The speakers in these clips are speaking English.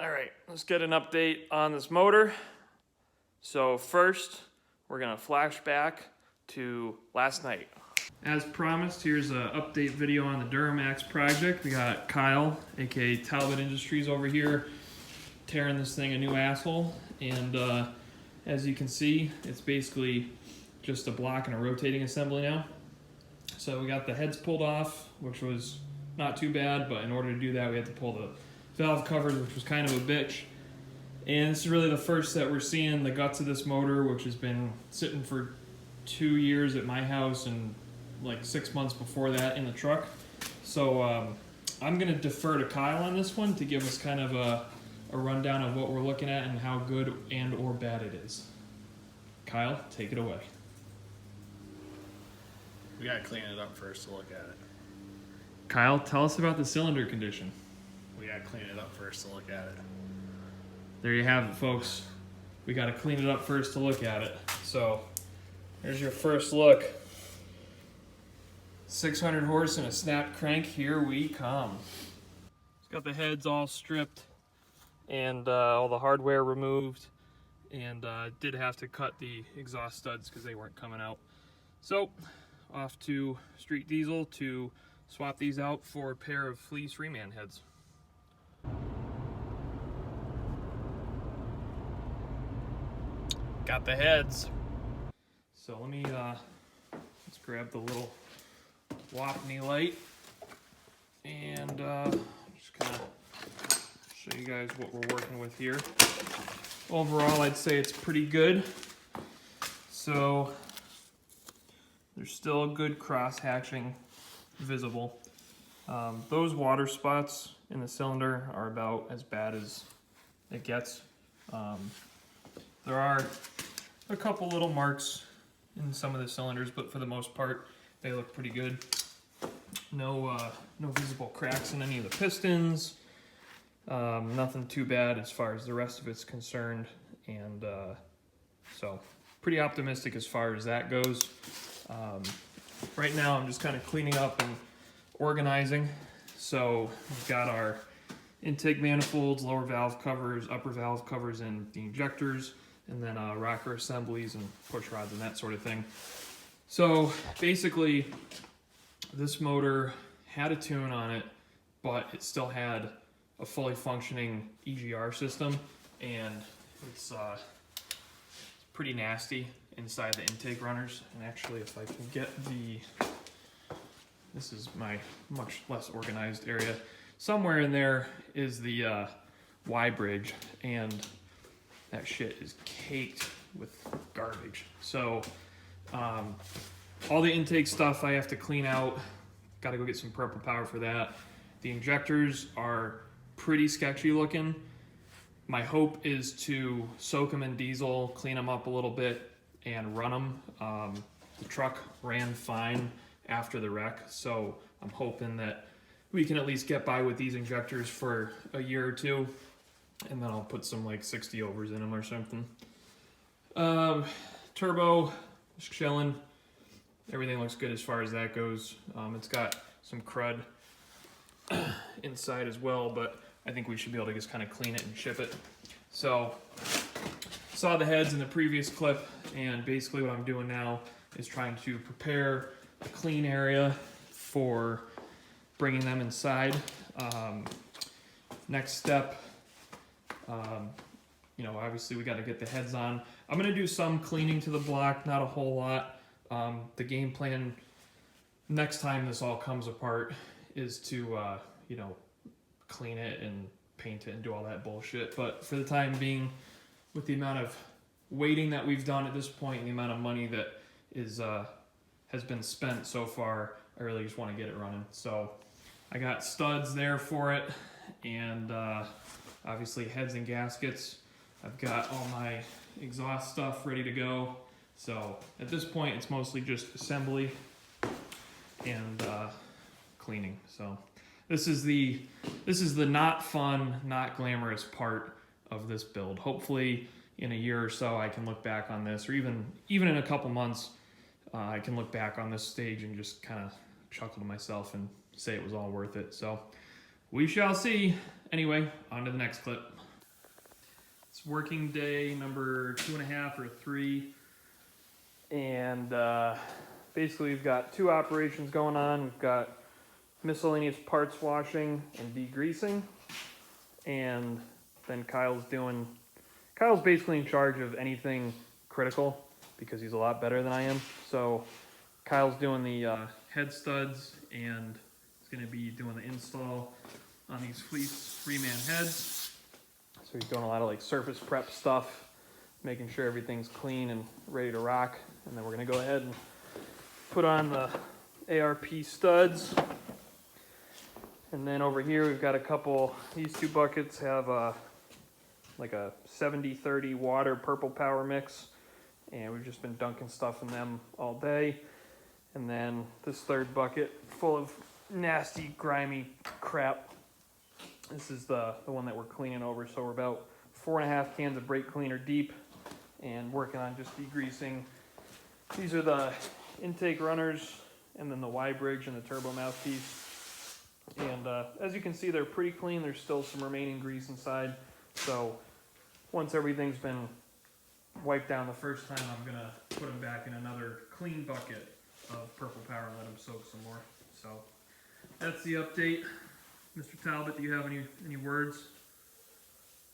All right, let's get an update on this motor. So first, we're gonna flash back to last night. As promised, here's an update video on the Duramax project. We got Kyle, aka Talbot Industries, over here tearing this thing a new asshole. And as you can see, it's basically just a block and a rotating assembly now. So we got the heads pulled off, which was not too bad, but in order to do that, we had to pull the valve covers, which was kind of a bitch. And this is really the first that we're seeing the guts of this motor, which has been sitting for 2 years at my house and like 6 months before that in the truck. So I'm gonna defer to Kyle on this one to give us kind of a rundown of what we're looking at and how good and or bad it is. Kyle, take it away. We gotta clean it up first to look at it. Kyle, tell us about the cylinder condition. We gotta clean it up first to look at it. There you have it, folks. We got to clean it up first to look at it. So here's your first look. 600 horse and a snap crank. Here we come. It's got the heads all stripped and all the hardware removed, and did have to cut the exhaust studs because they weren't coming out. So off to Street Diesel to swap these out for a pair of fleece reman heads. Got the heads. So let me let's grab the little Wapney light and just kind of show you guys what we're working with here. Overall, I'd say it's pretty good. So there's still a good cross hatching visible. Those water spots in the cylinder are about as bad as it gets. There are a couple little marks in some of the cylinders, but for the most part, they look pretty good. No visible cracks in any of the pistons. Nothing too bad as far as the rest of it's concerned, and so pretty optimistic as far as that goes. Right now, I'm just kind of cleaning up and organizing. So we've got our intake manifolds, lower valve covers, upper valve covers, and the injectors, and then rocker assemblies and push rods and that sort of thing. So basically, this motor had a tune on it, but it still had a fully functioning EGR system, and it's pretty nasty inside the intake runners. And actually, if I can get this is my much less organized area. Somewhere in there is the Y bridge, and that shit is caked with garbage. So all the intake stuff I have to clean out. Got to go get some purple power for that. The injectors are pretty sketchy looking. My hope is to soak them in diesel, clean them up a little bit, and run them. The truck ran fine after the wreck, so I'm hoping that we can at least get by with these injectors for a year or two, and then I'll put some like 60 overs in them or something. Turbo, just chilling. Everything looks good as far as that goes. It's got some crud inside as well, but I think we should be able to just kind of clean it and ship it. So, saw the heads in the previous clip, and basically what I'm doing now is trying to prepare a clean area for bringing them inside. Next step, obviously we got to get the heads on. I'm going to do some cleaning to the block, not a whole lot. The game plan next time this all comes apart is to, clean it and paint it and do all that bullshit. But for the time being, with the amount of waiting that we've done at this point and the amount of money that has been spent so far, I really just want to get it running. So I got studs there for it, and obviously heads and gaskets. I've got all my exhaust stuff ready to go. So at this point, it's mostly just assembly and cleaning. So this is the not fun, not glamorous part of this build. Hopefully in a year or so, I can look back on this, or even in a couple months, I can look back on this stage and just kind of chuckle to myself and say it was all worth it. So we shall see. Anyway, on to the next clip. It's working day number 2.5 or 3. And basically we've got 2 operations going on. We've got miscellaneous parts washing and degreasing. And then Kyle's basically in charge of anything critical because he's a lot better than I am. So Kyle's doing the head studs and he's going to be doing the install on these fleece three-man heads. So he's doing a lot of like surface prep stuff, making sure everything's clean and ready to rock. And then we're going to go ahead and put on the ARP studs. And then over here we've got these 2 buckets have like a 70-30 water purple power mix. And we've just been dunking stuff in them all day. And then this 3rd bucket full of nasty, grimy crap. This is the one that we're cleaning over. So we're about 4.5 cans of brake cleaner deep and working on just degreasing. These are the intake runners and then the Y-bridge and the turbo mouthpiece. And as you can see, they're pretty clean. There's still some remaining grease inside. So once everything's been wiped down the first time, I'm gonna put them back in another clean bucket of purple power and let them soak some more. So that's the update. Mr. Talbot, do you have any words?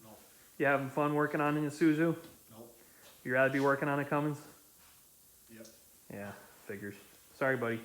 No. You having fun working on an Isuzu? Nope. You rather be working on a Cummins? Yep. Yeah, figures. Sorry, buddy.